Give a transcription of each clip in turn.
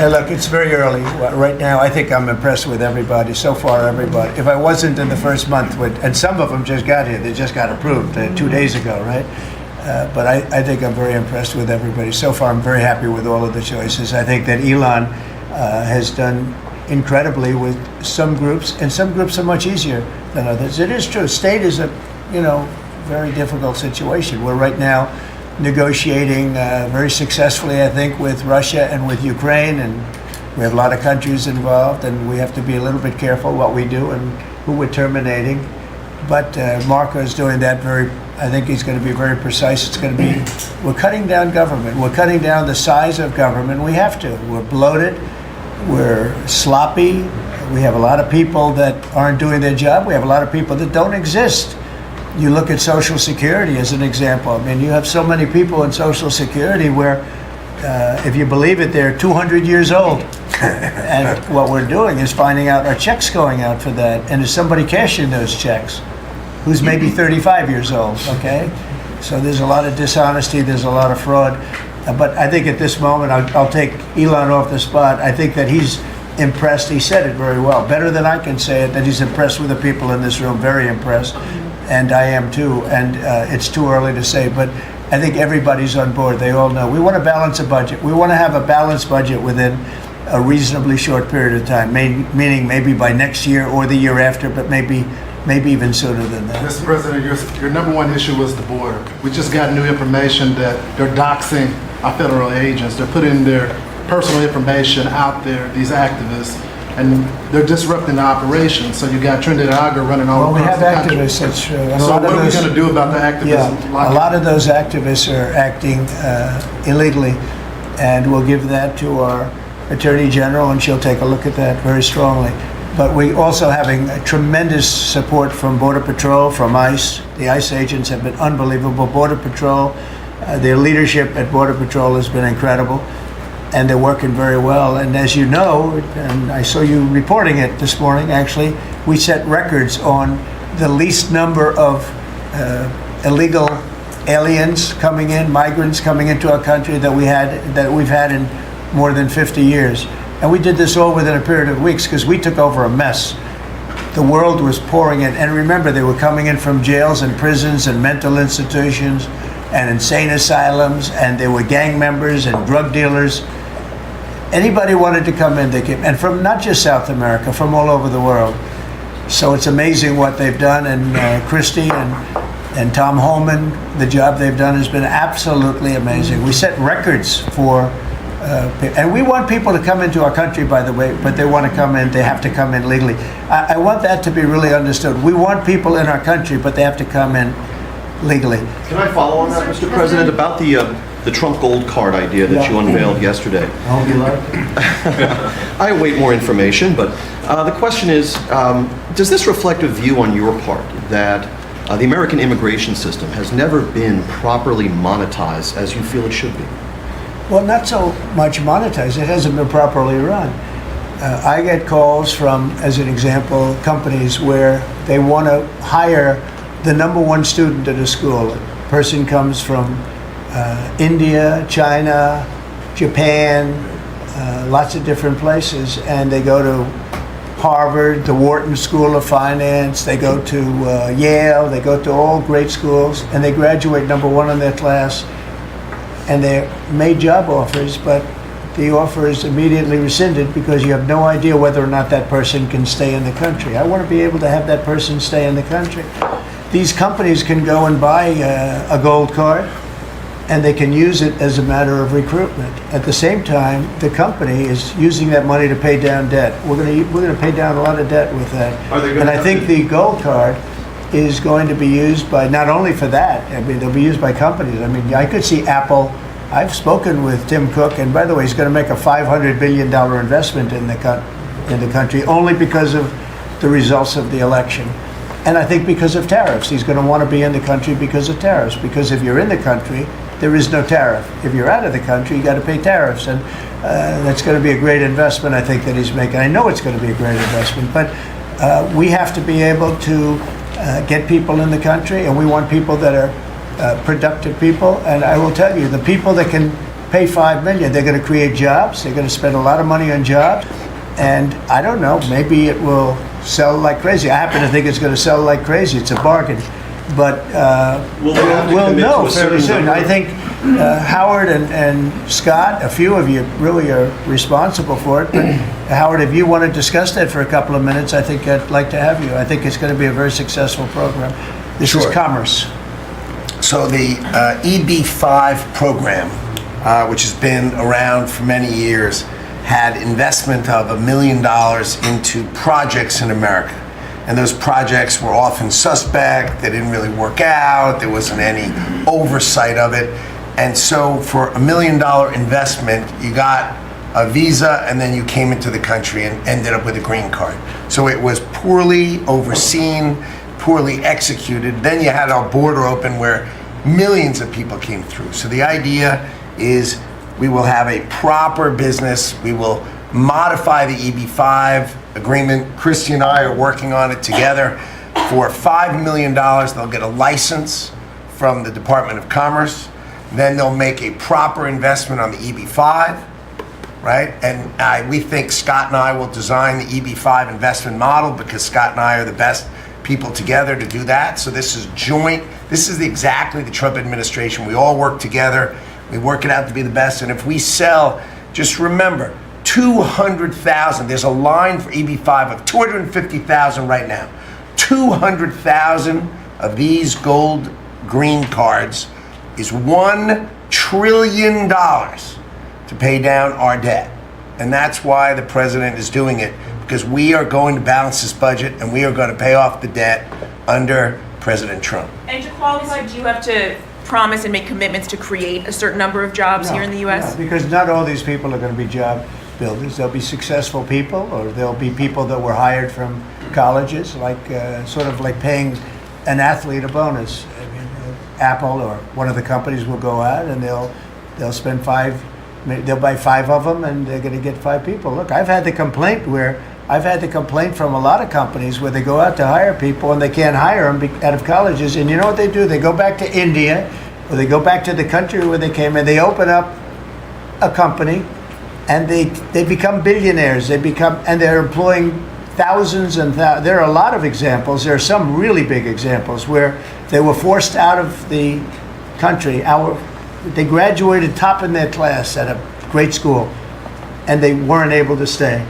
Look, it's very early. Right now, I think I'm impressed with everybody. So far, everybody. If I wasn't in the first month, and some of them just got here, they just got approved 2 days ago, right? But I think I'm very impressed with everybody. So far, I'm very happy with all of the choices. I think that Elon has done incredibly with some groups, and some groups are much easier than others. It is true. State is a, very difficult situation. We're right now negotiating very successfully, I think, with Russia and with Ukraine, and we have a lot of countries involved, and we have to be a little bit careful what we do and who we're terminating. But Marco is doing that I think he's going to be very precise. It's going to be, we're cutting down government. We're cutting down the size of government. We have to. We're bloated. We're sloppy. We have a lot of people that aren't doing their job. We have a lot of people that don't exist. You look at Social Security as an example. I mean, you have so many people in Social Security where, if you believe it, they're 200 years old. And what we're doing is finding out, are checks going out for that? And is somebody cashing those checks who's maybe 35 years old, okay? So there's a lot of dishonesty, there's a lot of fraud. But I think at this moment, I'll take Elon off the spot. I think that he's impressed. He said it very well, better than I can say it, that he's impressed with the people in this room, very impressed. And I am too, and it's too early to say, but I think everybody's on board. They all know. We want to balance a budget. We want to have a balanced budget within a reasonably short period of time, meaning maybe by next year or the year after, but maybe even sooner than that. Mr. President, your number one issue was the border. We just got new information that they're doxing our federal agents. They're putting their personal information out there, these activists, and they're disrupting the operation. So you got Trinidad Aga running all across the country. Well, we have activists, that's true. And so what are we going to do about the activists? Yeah, a lot of those activists are acting illegally, and we'll give that to our Attorney General, and she'll take a look at that very strongly. But we also having tremendous support from Border Patrol, from ICE. The ICE agents have been unbelievable. Border Patrol, their leadership at Border Patrol has been incredible, and they're working very well. And as you know, and I saw you reporting it this morning, actually, we set records on the least number of illegal aliens coming in, migrants coming into our country that we've had in more than 50 years. And we did this all within a period of weeks because we took over a mess. The world was pouring in. And remember, they were coming in from jails and prisons and mental institutions and insane asylums, and they were gang members and drug dealers. Anybody wanted to come in, they came. And from not just South America, from all over the world. So it's amazing what they've done. And Christie and Tom Holman, the job they've done has been absolutely amazing. We set records for and we want people to come into our country, by the way, but they want to come in, they have to come in legally. I want that to be really understood. We want people in our country, but they have to come in legally. Can I follow on that, Mr. President, about the Trump Gold Card idea that you unveiled yesterday? I hope you like it. I await more information, but the question is, does this reflect a view on your part that the American immigration system has never been properly monetized as you feel it should be? Well, not so much monetized. It hasn't been properly run. I get calls from, as an example, companies where they want to hire the number one student at a school. A person comes from India, China, Japan, lots of different places, and they go to Harvard, the Wharton School of Finance, they go to Yale, they go to all great schools, and they graduate number one in their class. And they're made job offers, but the offer is immediately rescinded because you have no idea whether or not that person can stay in the country. I want to be able to have that person stay in the country. These companies can go and buy a gold card, and they can use it as a matter of recruitment. At the same time, the company is using that money to pay down debt. We're going to pay down a lot of debt with that. And I think the gold card is going to be used by, not only for that, I mean, they'll be used by companies. I mean, I could see Apple. I've spoken with Tim Cook, and by the way, he's going to make a $500 billion investment in the country only because of the results of the election. And I think because of tariffs. He's going to want to be in the country because of tariffs. Because if you're in the country, there is no tariff. If you're out of the country, you got to pay tariffs. And that's going to be a great investment, I think, that he's making. I know it's going to be a great investment, but we have to be able to get people in the country, and we want people that are productive people. And I will tell you, the people that can pay $5 million. They're going to create jobs. They're going to spend a lot of money on jobs. And I don't know, maybe it will sell like crazy. I happen to think it's going to sell like crazy. It's a bargain. But Will they have to we'll commit know to a fairly certain soon. number? I think Howard and Scott, a few of you really are responsible for it. But Howard, if you want to discuss that for a couple of minutes, I think I'd like to have you. I think it's going to be a very successful program. This is Sure. commerce. So the EB-5 program, which has been around for many years, had investment of $1 million into projects in America. And those projects were often suspect, they didn't really work out, there wasn't any oversight of it. And so for $1 million investment, you got a visa and then you came into the country and ended up with a green card. So it was poorly overseen, poorly executed. Then you had our border open where millions of people came through. So the idea is we will have a proper business. We will modify the EB-5 agreement. Christy and I are working on it together. For $5 million, they'll get a license from the Department of Commerce. Then they'll make a proper investment on the EB-5, right? And we think Scott and I will design the EB-5 investment model because Scott and I are the best people together to do that. So this is joint. This is exactly the Trump administration. We all work together. We work it out to be the best. And if we sell, just remember, 200,000, there's a line for EB-5 of 250,000 right now. 200,000 of these gold green cards is $1 trillion to pay down our debt. And that's why the president is doing it, because we are going to balance this budget and we are going to pay off the debt under President Trump. And to qualify, do you have to promise and make commitments to create a certain number of jobs here in the U.S.? No, because not all these people are going to be job builders. There'll be successful people, or there'll be people that were hired from colleges, like sort of like paying an athlete a bonus. I mean, Apple or one of the companies will go out and they'll spend they'll buy 5 of them and they're going to get 5 people. Look, I've had the complaint from a lot of companies where they go out to hire people and they can't hire them out of colleges. And you know what they do? They go back to India or they go back to the country where they came and they open up a company and they become billionaires. And they're employing thousands and there are a lot of examples. There are some really big examples where they were forced out of the country. They graduated top in their class at a great school and they weren't able to stay.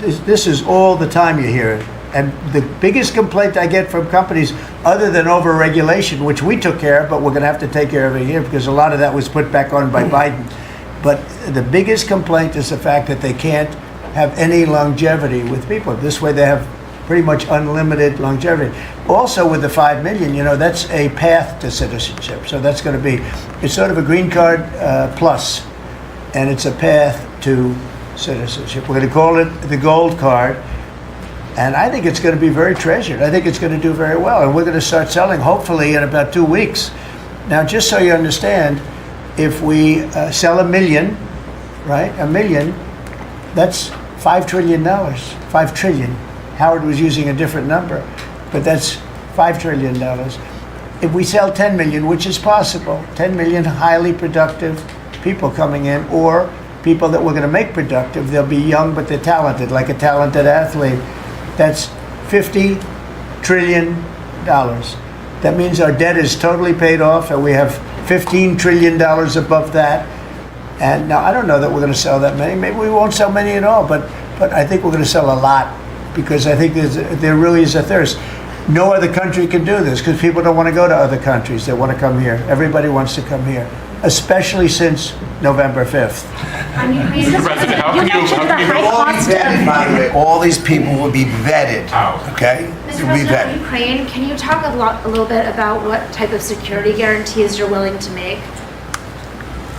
This is all the time you hear it. And the biggest complaint I get from companies, other than over-regulation, which we took care of, but we're going to have to take care of it here because a lot of that was put back on by Biden. But the biggest complaint is the fact that they can't have any longevity with people. This way they have pretty much unlimited longevity. Also with the 5 million, that's a path to citizenship. So that's going to be, it's sort of a green card plus, and it's a path to citizenship. We're going to call it the gold card, and I think it's going to be very treasured. I think it's going to do very well, and we're going to start selling hopefully in about 2 weeks. Now, just so you understand, if we sell 1 million, right, 1 million, that's $5 trillion, 5 trillion. Howard was using a different number, but that's $5 trillion. If we sell 10 million, which is possible, 10 million highly productive people coming in, or people that we're going to make productive, they'll be young but they're talented, like a talented athlete. That's $50 trillion. That means our debt is totally paid off and we have $15 trillion above that. And now I don't know that we're going to sell that many. Maybe we won't sell many at all, but I think we're going to sell a lot because I think there really is a thirst. No other country can do this because people don't want to go to other countries. They want to come here. Everybody wants to come here, especially since November 5th. Mr. President, how can you All be vetted, by the way. All these people will be vetted. Okay? Mr. They'll be President, vetted. on Ukraine, can you talk a little bit about what type of security guarantees you're willing to make?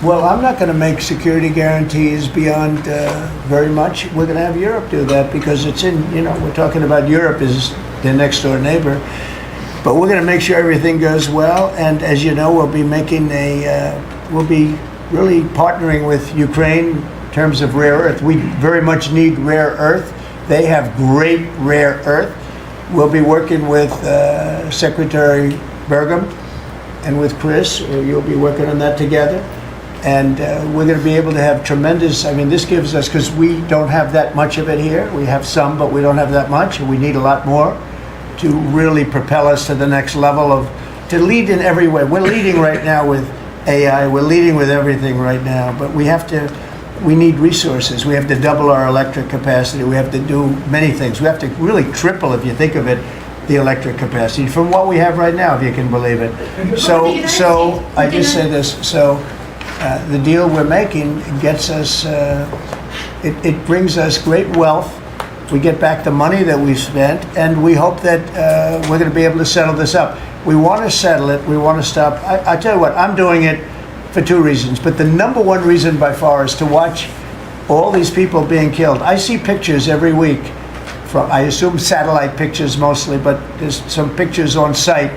Well, I'm not going to make security guarantees beyond very much. We're going to have Europe do that because it's we're talking about Europe is their next door neighbor. But we're going to make sure everything goes well. And as you know, we'll be really partnering with Ukraine in terms of rare earth. We very much need rare earth. They have great rare earth. We'll be working with Secretary Burgum and with Chris. You'll be working on that together. And we're going to be able to have tremendous, I mean, this gives us, because we don't have that much of it here. We have some, but we don't have that much, and we need a lot more to really propel us to the next level to lead in every way. We're leading right now with AI, we're leading with everything right now, but we need resources. We have to double our electric capacity. We have to do many things. We have to really triple, if you think of it, the electric capacity from what we have right now, if you can believe it. So I just say this, the deal we're making gets us, it brings us great wealth. We get back the money that we've spent, and we hope that we're going to be able to settle this up. We want to settle it. We want to stop. I tell you what, I'm doing it for two reasons, but the number one reason by far is to watch all these people being killed. I see pictures every week from, I assume satellite pictures mostly, but there's some pictures on site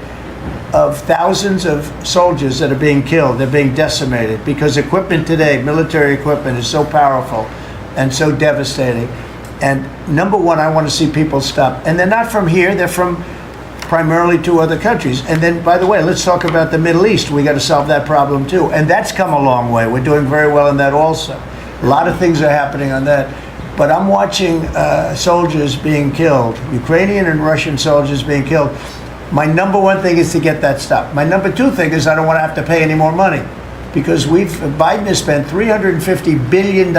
of thousands of soldiers that are being killed. They're being decimated because equipment today, military equipment, is so powerful and so devastating. And number one, I want to see people stop. And they're not from here, they're from primarily two other countries. And then, by the way, let's talk about the Middle East. We got to solve that problem too. And that's come a long way. We're doing very well in that also. A lot of things are happening on that. But I'm watching soldiers being killed, Ukrainian and Russian soldiers being killed. My number one thing is to get that stopped. My number two thing is I don't want to have to pay any more money, because Biden has spent $350 billion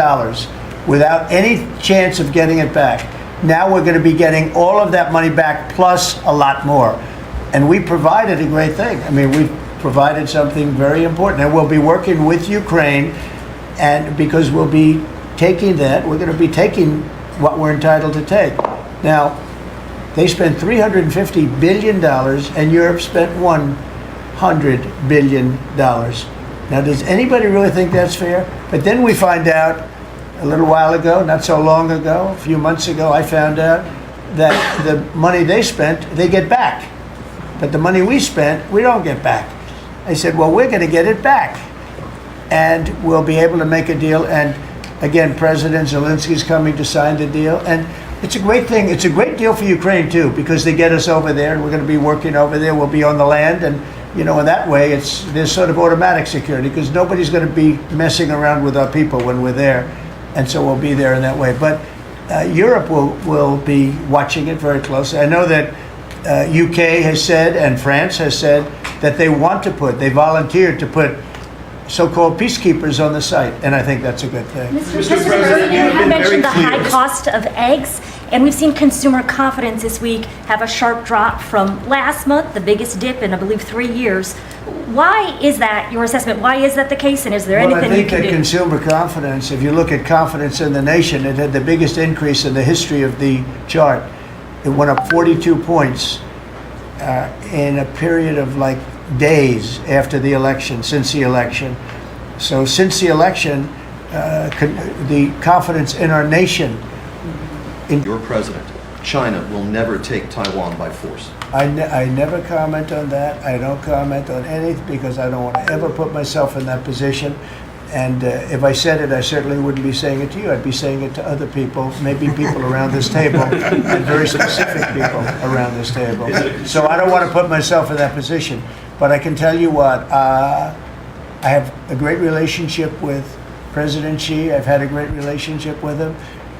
without any chance of getting it back. Now we're going to be getting all of that money back plus a lot more. And we provided a great thing. I mean, we provided something very important. And we'll be working with Ukraine, and because we'll be taking that, we're going to be taking what we're entitled to take. Now, they spent $350 billion, and Europe spent $100 billion. Now, does anybody really think that's fair? But then we find out a little while ago, not so long ago, a few months ago, I found out that the money they spent, they get back. But the money we spent, we don't get back. I said, well, we're going to get it back. And we'll be able to make a deal. And again, President Zelenskyy is coming to sign the deal. And it's a great thing. It's a great deal for Ukraine, too, because they get us over there. And we're going to be working over there. We'll be on the land. And, you know, in that way, there's sort of automatic security, because nobody's going to be messing around with our people when we're there. And so we'll be there in that way. But Europe will be watching it very closely. I know that UK has said, and France has said, that they volunteered to put so-called peacekeepers on the site, and I think that's a good thing. Mr. President, you have mentioned the high cost of eggs, and we've seen consumer confidence this week have a sharp drop from last month, the biggest dip in, I believe, 3 years. Why is that, your assessment? Why is that the case, and is there anything you can do? I think that consumer confidence, if you look at confidence in the nation, it had the biggest increase in the history of the chart. It went up 42 points in a period of like days after the election, since the election. So since the election, the confidence in our nation. Your president, China will never take Taiwan by force. I never comment on that. I don't comment on anything because I don't want to ever put myself in that position. And if I said it, I certainly wouldn't be saying it to you. I'd be saying it to other people, maybe people around this table, and very specific people around this table. So I don't want to put myself in that position. But I can tell you what, I have a great relationship with President Xi. I've had a great relationship with him.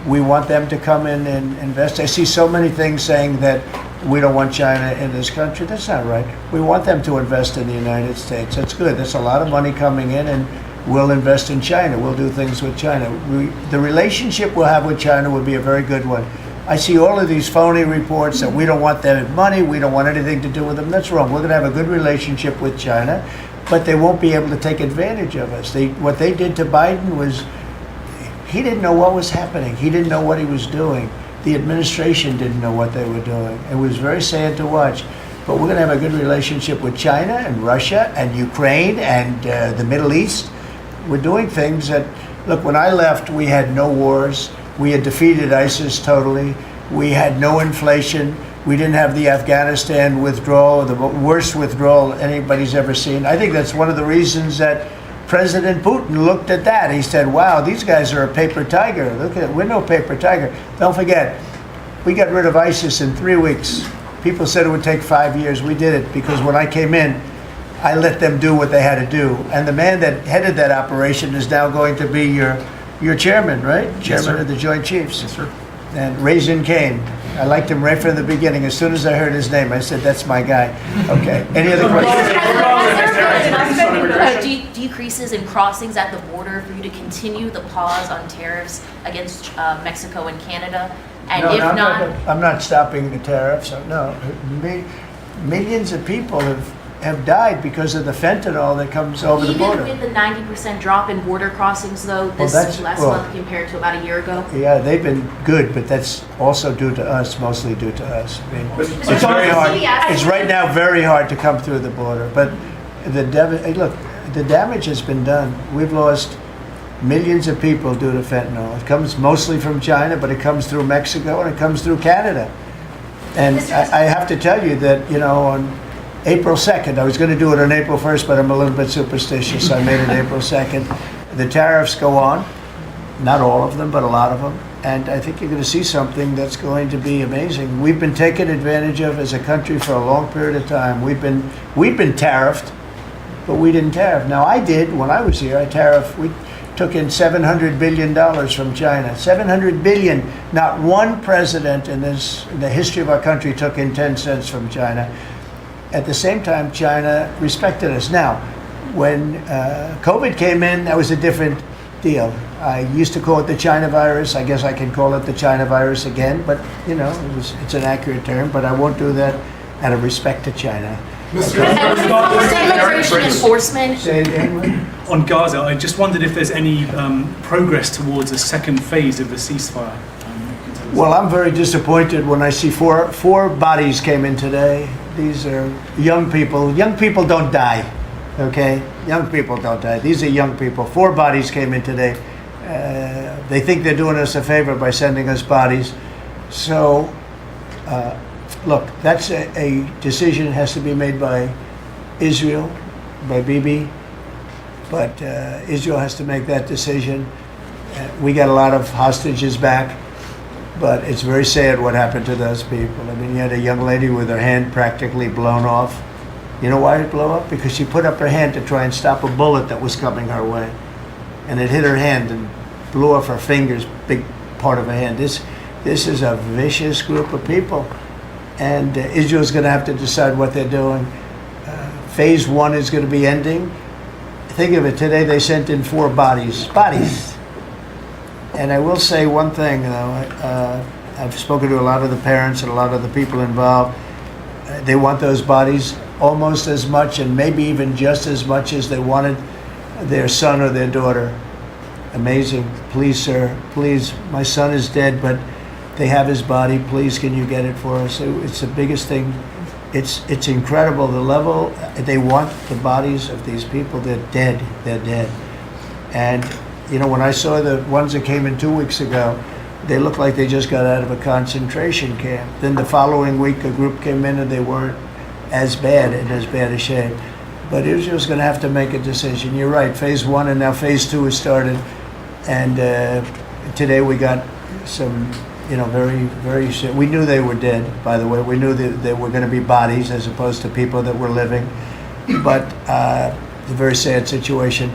We want them to come in and invest. I see so many things saying that we don't want China in this country. That's not right. We want them to invest in the United States. That's good. That's a lot of money coming in, and we'll invest in China. We'll do things with China. The relationship we'll have with China will be a very good one. I see all of these phony reports that we don't want their money, we don't want anything to do with them. That's wrong. We're going to have a good relationship with China, but they won't be able to take advantage of us. What they did to Biden was, he didn't know what was happening. He didn't know what he was doing. The administration didn't know what they were doing. It was very sad to watch. But we're going to have a good relationship with China and Russia and Ukraine and the Middle East. We're doing things that, look, when I left, we had no wars. We had defeated ISIS totally. We had no inflation. We didn't have the Afghanistan withdrawal, the worst withdrawal anybody's ever seen. I think that's one of the reasons that President Putin looked at that. He said, wow, these guys are a paper tiger. Look at it, we're no paper tiger. Don't forget, we got rid of ISIS in 3 weeks. People said it would take 5 years. We did it because when I came in, I let them do what they had to do. And the man that headed that operation is now going to be your chairman, right? Chairman of the Joint Chiefs. Yes, sir. And Raisin Kane. I liked him right from the beginning. As soon as I heard his name, I said, that's my guy. Okay, any other questions? Decreases in crossings at the border for you to continue the pause on tariffs against Mexico and Canada? And No, if no, not, I'm not stopping the tariffs. No, millions of people have died because of the fentanyl that comes over the even border. with the 90% drop in border crossings, though, this last month compared to about a year ago? Yeah, they've been good, but that's also due to us, mostly due to us. I mean, it's very hard. It's right now very hard to come through the border. But look, the damage has been done. We've lost millions of people due to fentanyl. It comes mostly from China, but it comes through Mexico and it comes through Canada. And I have to tell you that, on April 2nd, I was going to do it on April 1st, but I'm a little bit superstitious, so I made it April 2nd. The tariffs go on, not all of them, but a lot of them. And I think you're going to see something that's going to be amazing. We've been taken advantage of as a country for a long period of time. We've been tariffed, but we didn't tariff. Now, I did, when I was here, we took in $700 billion from China. $700 billion. Not one president in the history of our country took in 10 cents from China. At the same time, China respected us. Now, when COVID came in, that was a different deal. I used to call it the China virus. I guess I can call it the China virus again, but it's an accurate term, but I won't do that out of respect to China. Immigration enforcement. Say it again, Will? On Gaza, I just wondered if there's any progress towards a second phase of the ceasefire. Well, I'm very disappointed when I see four bodies came in today. These are young people. Young people don't die, okay? Young people don't die. These are young people. 4 bodies came in today. They think they're doing us a favor by sending us bodies. So, look, that's a decision that has to be made by Israel, by Bibi. But Israel has to make that decision. We got a lot of hostages back. But it's very sad what happened to those people. I mean, you had a young lady with her hand practically blown off. You know why it blew up? Because she put up her hand to try and stop a bullet that was coming her way. And it hit her hand and blew off her fingers, big part of her hand. This is a vicious group of people. And Israel's going to have to decide what they're doing. Phase 1 is going to be ending. Think of it, today they sent in 4 bodies. And I will say one thing, though. I've spoken to a lot of the parents and a lot of the people involved. They want those bodies almost as much and maybe even just as much as they wanted their son or their daughter. Amazing. Please, sir, please. My son is dead, but they have his body. Please, can you get it for us? It's the biggest thing. It's incredible, the level. They want the bodies of these people. They're dead. They're dead. And when I saw the ones that came in 2 weeks ago, they looked like they just got out of a concentration camp. Then the following week, a group came in and they weren't as bad and as bad a shape. But Israel's going to have to make a decision. You're right, phase 1 and now phase 2 has started. And today we got some, very, very, we knew they were dead, by the way. We knew that they were going to be bodies as opposed to people that were living. But it's a very sad situation.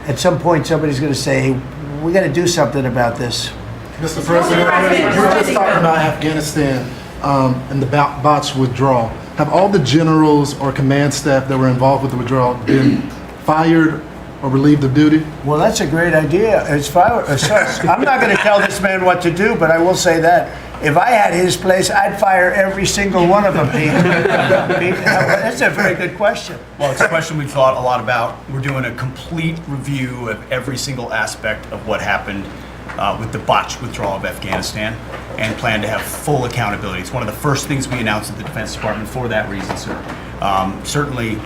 At some point, somebody's going to say, hey, we got to do something about this. Mr. President, you were just talking about Afghanistan and the botched withdrawal. Have all the generals or command staff that were involved with the withdrawal been fired or relieved of duty? Well, that's a great idea. I'm not going to tell this man what to do, but I will say that. If I had his place, I'd fire every single one of them, Pete. That's a very good question. Well, it's a question we've thought a lot about. We're doing a complete review of every single aspect of what happened with the botched withdrawal of Afghanistan and plan to have full accountability. It's one of the first things we announced at the Defense Department for that reason, sir. Certainly,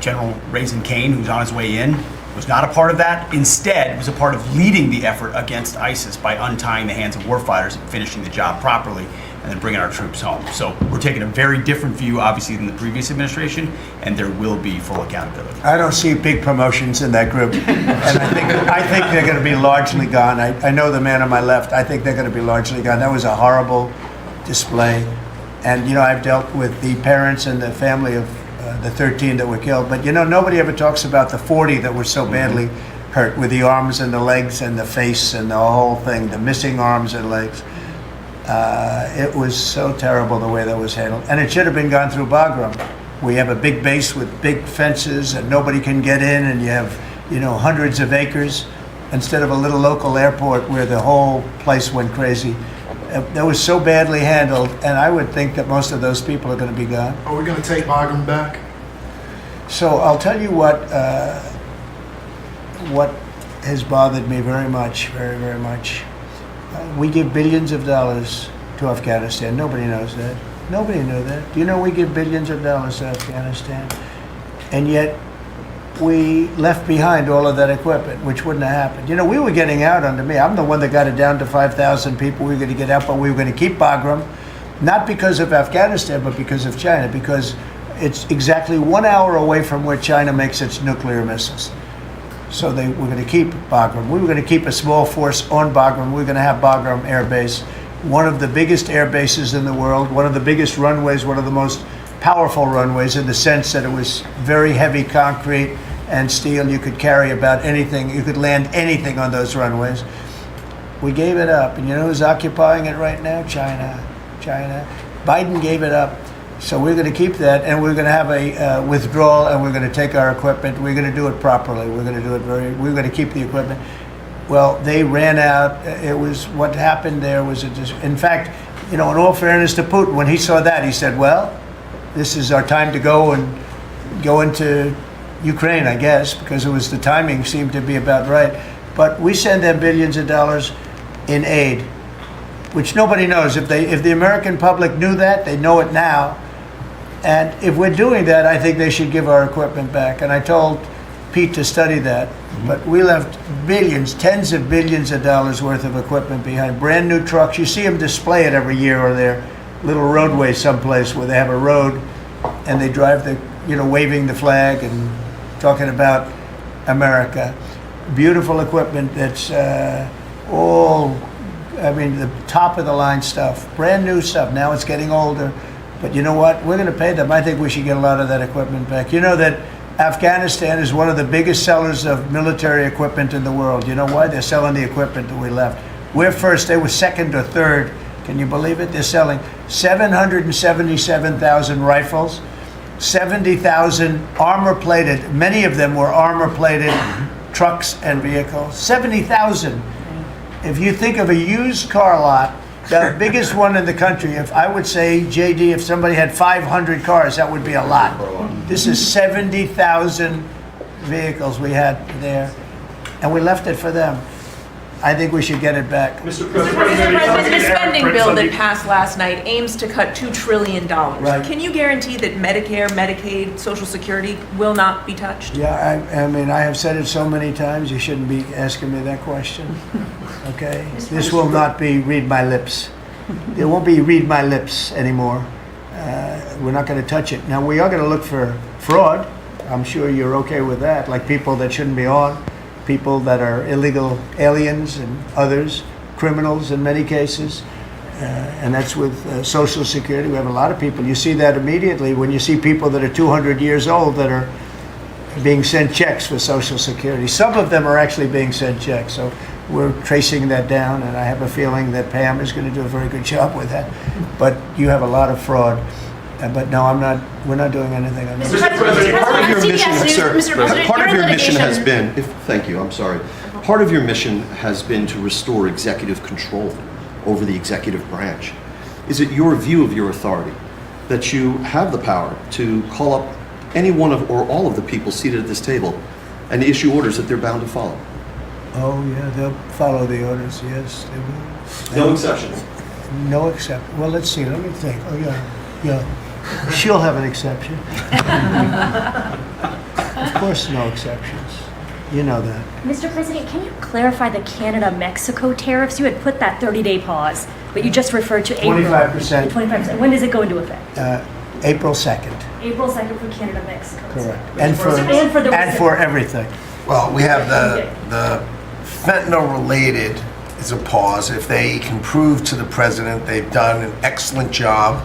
General Raisin Kane, who's on his way in, was not a part of that. Instead, was a part of leading the effort against ISIS by untying the hands of warfighters and finishing the job properly and then bringing our troops home. So we're taking a very different view, obviously, than the previous administration, and there will be full accountability. I don't see big promotions in that group. And I think they're going to be largely gone. I know the man on my left. I think they're going to be largely gone. That was a horrible display. And, I've dealt with the parents and the family of the 13 that were killed. But nobody ever talks about the 40 that were so badly hurt, with the arms and the legs and the face and the whole thing, the missing arms and legs. It was so terrible the way that was handled. And it should have been gone through Bagram. We have a big base with big fences and nobody can get in, and you have, hundreds of acres instead of a little local airport where the whole place went crazy. That was so badly handled, and I would think that most of those people are going to be gone. Are we going to take Bagram back? So I'll tell you what has bothered me very much, very, very much. We give billions of dollars to Afghanistan. Nobody knows that. Nobody knew that. Do you know we give billions of dollars to Afghanistan? And yet we left behind all of that equipment, which wouldn't have happened. We were getting out under me. I'm the one that got it down to 5,000 people. We were going to get out, but we were going to keep Bagram, not because of Afghanistan, but because of China, because it's exactly 1 hour away from where China makes its nuclear missiles. So they were going to keep Bagram. We were going to keep a small force on Bagram. We were going to have Bagram Air Base, one of the biggest air bases in the world, one of the biggest runways, one of the most powerful runways, in the sense that it was very heavy concrete and steel. You could carry about anything. You could land anything on those runways. We gave it up. And who's occupying it right now? China. Biden gave it up. So we're going to keep that, and we're going to have a withdrawal, and we're going to take our equipment. We're going to do it properly. We're going to do it we're going to keep the equipment. Well, they ran out. It was, what happened there was, in fact, in all fairness to Putin, when he saw that, he said, well, this is our time to go into Ukraine, I guess, because the timing seemed to be about right. But we send them billions of dollars in aid, which nobody knows. If the American public knew that, they know it now. And if we're doing that, I think they should give our equipment back. And I told Pete to study that. But we left billions, tens of billions of dollars worth of equipment behind. Brand new trucks. You see them display it every year, or their little roadway someplace where they have a road and they drive waving the flag and talking about America. Beautiful equipment that's the top of the line stuff, brand new stuff. Now it's getting older, but you know what? We're going to pay them. I think we should get a lot of that equipment back. You know that Afghanistan is one of the biggest sellers of military equipment in the world. You know why? They're selling the equipment that we left. We're first. They were second or third. Can you believe it? They're selling 777,000 rifles, 70,000 armor-plated. Many of them were armor-plated trucks and vehicles. 70,000. If you think of a used car lot, the biggest one in the country, if I would say, JD, if somebody had 500 cars, that would be a lot. This is 70,000 vehicles we had there, and we left it for them. I think we should get it back. Mr. The spending bill that passed last night aims to cut $2 trillion. Right. Can you guarantee that Medicare, Medicaid, Social Security will not be touched? Yeah, I have said it so many times, you shouldn't be asking me that question. Okay? This will not be read my lips. There won't be read my lips anymore. We're not going to touch it. Now, we are going to look for fraud. I'm sure you're okay with that, like people that shouldn't be on, people that are illegal aliens and others, criminals in many cases. And that's with Social Security. We have a lot of people. You see that immediately when you see people that are 200 years old that are being sent checks for Social Security. Some of them are actually being sent checks. So we're tracing that down, and I have a feeling that Pam is going to do a very good job with that. But you have a lot of fraud. But no, I'm not. We're not doing anything on Mr. that. President, part of your mission, sir, Mr. President, part of your your mission has litigation- been, thank you, I'm sorry. Part of your mission has been to restore executive control over the executive branch. Is it your view of your authority that you have the power to call up any one of or all of the people seated at this table and issue orders that they're bound to follow? Oh, yeah, they'll follow the orders, yes, they will. No exceptions. No exception. Well, let's see, let me think. Oh, yeah. She'll have an exception. Of course, no exceptions. You know that. Mr. President, can you clarify the Canada-Mexico tariffs? You had put that 30-day pause, but you just referred to April. 25%. 25%. When does it go into effect? April 2nd, April 2nd for Canada-Mexico. correct. And for everything. Well, we have the fentanyl-related is a pause. If they can prove to the president they've done an excellent job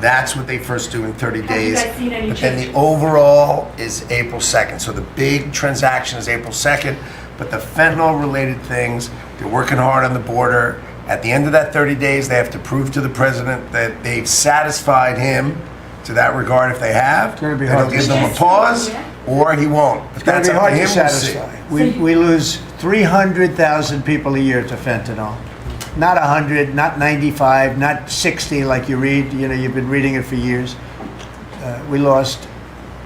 That's what they first do in 30 you days. guys seen any But then the change? overall is April 2nd. So the big transaction is April 2nd, but the fentanyl-related things, they're working hard on the border. At the end of that 30 days, they have to prove to the president that they've satisfied him to that regard. If they have, gonna be then hard he'll to give them a pause, or he won't. But It's going that's to be up hard to to him. We'll see. satisfy. We lose 300,000 people a year to fentanyl. Not 100, not 95, not 60 like you read. You know, you've been reading it for years. We lost,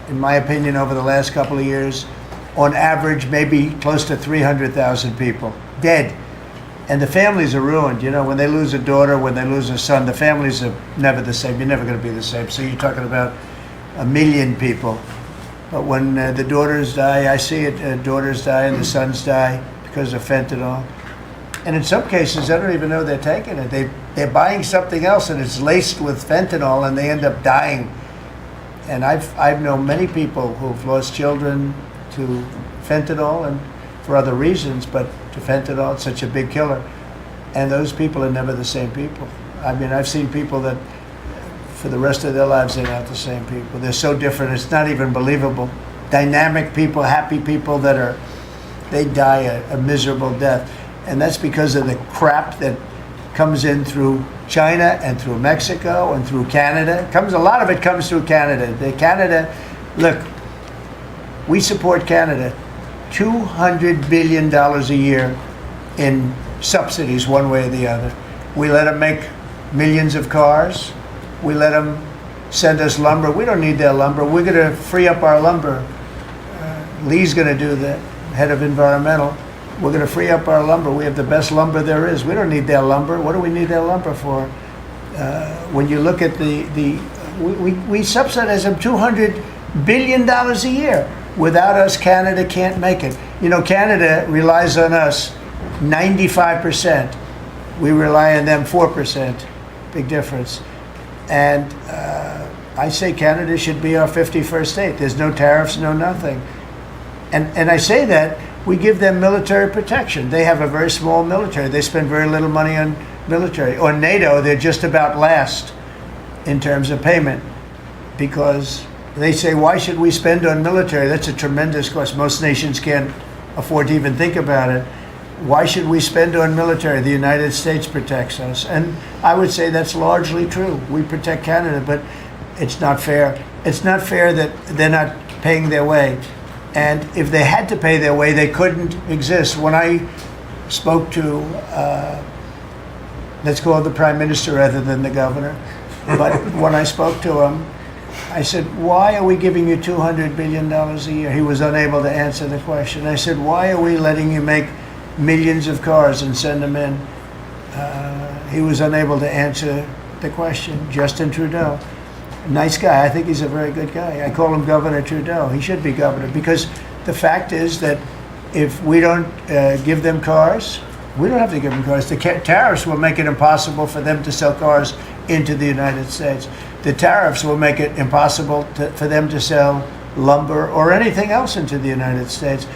in my opinion, over the last couple of years, on average, maybe close to 300,000 people dead. And the families are ruined. You know, when they lose a daughter, when they lose a son, the families are never the same. You're never going to be the same. So you're talking about 1 million people. But when the daughters die, I see it, daughters die and the sons die because of fentanyl. And in some cases, I don't even know they're taking it. They're buying something else and it's laced with fentanyl and they end up dying. And I've known many people who've lost children to fentanyl and for other reasons, but to fentanyl, it's such a big killer. And those people are never the same people. I mean, I've seen people that for the rest of their lives, they're not the same people. They're so different, it's not even believable. Dynamic people, happy people they die a miserable death. And that's because of the crap that comes in through China and through Mexico and through Canada. A lot of it comes through Canada. Look, we support Canada. $200 billion a year in subsidies, one way or the other. We let them make millions of cars. We let them send us lumber. We don't need their lumber. We're going to free up our lumber. Lee's going to do that, head of environmental. We're going to free up our lumber. We have the best lumber there is. We don't need their lumber. What do we need their lumber for? When you look at we subsidize them $200 billion a year. Without us, Canada can't make it. You know, Canada relies on us 95%. We rely on them 4%. Big difference. And I say Canada should be our 51st state. There's no tariffs, no nothing. And I say that we give them military protection. They have a very small military. They spend very little money on military. On NATO, they're just about last in terms of payment because they say, why should we spend on military? That's a tremendous cost. Most nations can't afford to even think about it. Why should we spend on military? The United States protects us. And I would say that's largely true. We protect Canada, but it's not fair. It's not fair that they're not paying their way. And if they had to pay their way, they couldn't exist. When I spoke to, let's call it the Prime Minister rather than the governor, but when I spoke to him, I said, why are we giving you $200 billion a year? He was unable to answer the question. I said, why are we letting you make millions of cars and send them in? He was unable to answer the question. Justin Trudeau, nice guy. I think he's a very good guy. I call him Governor Trudeau. He should be governor because the fact is that if we don't give them cars, we don't have to give them cars. The tariffs will make it impossible for them to sell cars into the United States. The tariffs will make it impossible for them to sell lumber or anything else into the United States.